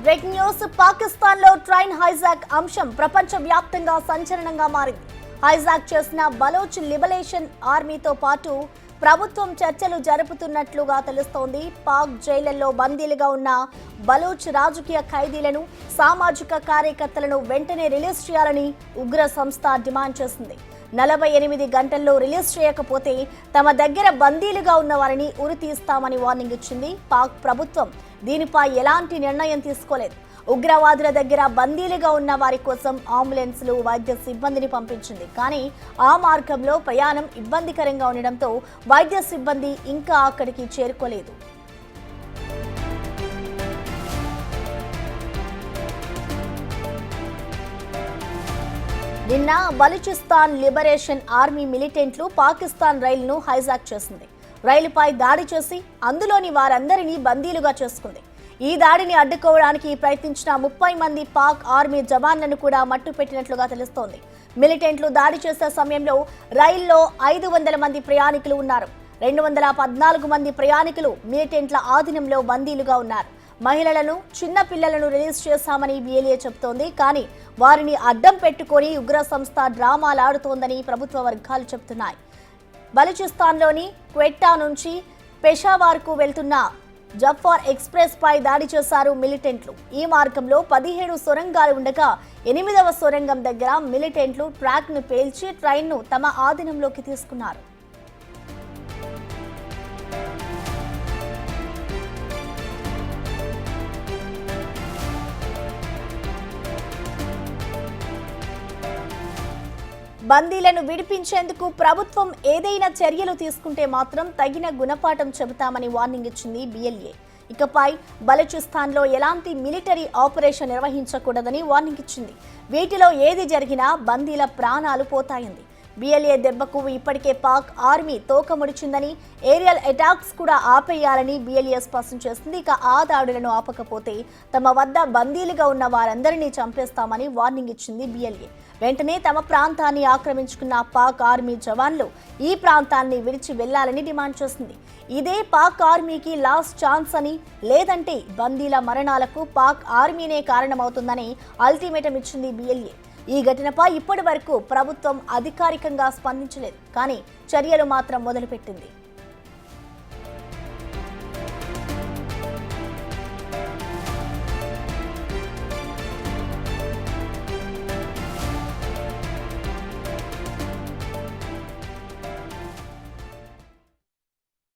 Breaking news Pakistan లో train hijack అంశం ప్రపంచవ్యాప్తంగా సంచలనంగా మారింది. హైజాక్ చేసిన బలోచ్ లిబరేషన్ ఆర్మీతో పాటు ప్రభుత్వం చర్చలు జరుపుతున్నట్లుగా తెలుస్తోంది. పాక్ జైళ్లలో బందీలుగా ఉన్న బలోచ్ రాజకీయ ఖైదీలను, సామాజిక కార్యకర్తలను వెంటనే రిలీజ్ చేయాలని ఉగ్ర సంస్థ డిమాండ్ చేసింది. 48 గంటల్లో రిలీజ్ చేయకపోతే తమ దగ్గర బందీలుగా ఉన్న వారిని ఉరి తీస్తామని వార్నింగ్ ఇచ్చింది. పాక్ ప్రభుత్వం దీనిపై ఎలాంటి నిర్ణయం తీసుకోలేదు. ఉగ్రవాదుల దగ్గర బందీలుగా ఉన్న వారి కోసం అంబులెన్సులు, వైద్య సిబ్బందిని పంపించింది. కానీ ఆ మార్గంలో ప్రయాణం ఇబ్బందికరంగా ఉండడంతో వైద్య సిబ్బంది ఇంకా అక్కడికి చేరుకోలేదు. నిన్న బలూచిస్తాన్ లిబరేషన్ ఆర్మీ మిలిటెంట్లు పాకిస్తాన్ రైలును హైజాక్ చేసింది. రైలుపై దాడి చేసి అందులోని వారందరినీ బందీలుగా చేసుకుంది. ఈ దాడిని అడ్డుకోవడానికి ప్రయత్నించిన 30 మంది పాక్ ఆర్మీ జవాన్లను కూడా మట్టుపెట్టినట్లుగా తెలుస్తోంది. మిలిటెంట్లు దాడి చేసే సమయంలో రైల్లో 500 మంది ప్రయాణికులు ఉన్నారు. 214 మంది ప్రయాణికులు మిలిటెంట్ల ఆధీనంలో బందీలుగా ఉన్నారు. మహిళలను, చిన్న పిల్లలను రిలీజ్ చేశామని బిఎల్ఏ చెబుతోంది. కానీ వారిని అడ్డం పెట్టుకొని ఉగ్ర సంస్థ డ్రామాలాడుతోందని ప్రభుత్వ వర్గాలు చెబుతున్నాయి. బలూచిస్తాన్లోని క్వెట్టా నుంచి పెషావార్కు వెళ్తున్న జఫార్ ఎక్స్ప్రెస్ పై దాడి చేశారు మిలిటెంట్లు. ఈ మార్గంలో 17 సొరంగాలు ఉండగా 8వ సొరంగం దగ్గర మిలిటెంట్లు ట్రాక్ ను పేల్చి ట్రైన్ ను తమ ఆధీనంలోకి తీసుకున్నారు. బందీలను విడిపించేందుకు ప్రభుత్వం ఏదైనా చర్యలు తీసుకుంటే మాత్రం తగిన గుణపాఠం చెబుతామని వార్నింగ్ ఇచ్చింది బిఎల్ఏ. ఇకపై బలూచిస్తాన్లో ఎలాంటి మిలిటరీ ఆపరేషన్ నిర్వహించకూడదని వార్నింగ్ ఇచ్చింది. వీటిలో ఏది జరిగినా బందీల ప్రాణాలు పోతాయంది. బిఎల్ఏ దెబ్బకు ఇప్పటికే పాక్ ఆర్మీ తోక ముడిచిందని, ఏరియల్ అటాక్స్ కూడా ఆపేయాలని బిఎల్ఏ స్పష్టం చేస్తుంది. ఇక ఆ దాడులను ఆపకపోతే తమ వద్ద బందీలుగా ఉన్న వారందరినీ చంపేస్తామని వార్నింగ్ ఇచ్చింది బిఎల్ఏ. వెంటనే తమ ప్రాంతాన్ని ఆక్రమించుకున్న పాక్ ఆర్మీ జవాన్లు ఈ ప్రాంతాన్ని విడిచి వెళ్లాలని డిమాండ్ చేసింది. ఇదే పాక్ ఆర్మీకి లాస్ట్ ఛాన్స్ అని, లేదంటే బందీల మరణాలకు పాక్ ఆర్మీనే కారణమవుతుందని అల్టిమేటం ఇచ్చింది బిఎల్ఏ. ఈ ఘటనపై ఇప్పటి వరకు ప్రభుత్వం అధికారికంగా స్పందించలేదు. కానీ చర్యలు మాత్రం మొదలుపెట్టింది.